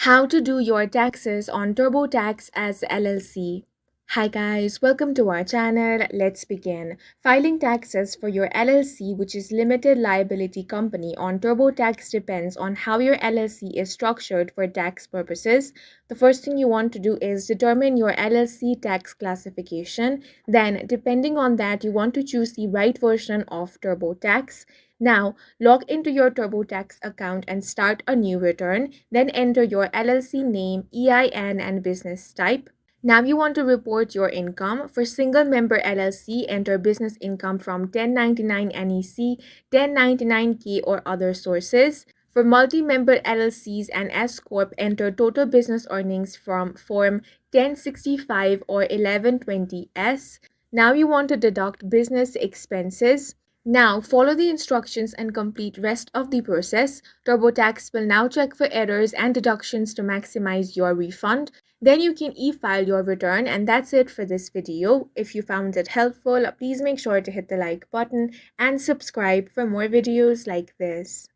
How to do your taxes on TurboTax as LLC. Hi guys, welcome to our channel. Let's begin. Filing taxes for your LLC, which is limited liability company, on TurboTax depends on how your LLC is structured for tax purposes. The first thing you want to do is determine your LLC tax classification. Then, depending on that, you want to choose the right version of TurboTax. Now, log into your TurboTax account and start a new return. Then enter your LLC name, EIN, and business type. Now you want to report your income. For single member LLC, enter business income from 1099 NEC, 1099K, or other sources. For multi-member LLCs and S Corp, enter total business earnings from Form 1065 or 1120S. Now you want to deduct business expenses. Now follow the instructions and complete rest of the process. TurboTax will now check for errors and deductions to maximize your refund. Then you can e-file your return, and that's it for this video. If you found it helpful, please make sure to hit the like button and subscribe for more videos like this.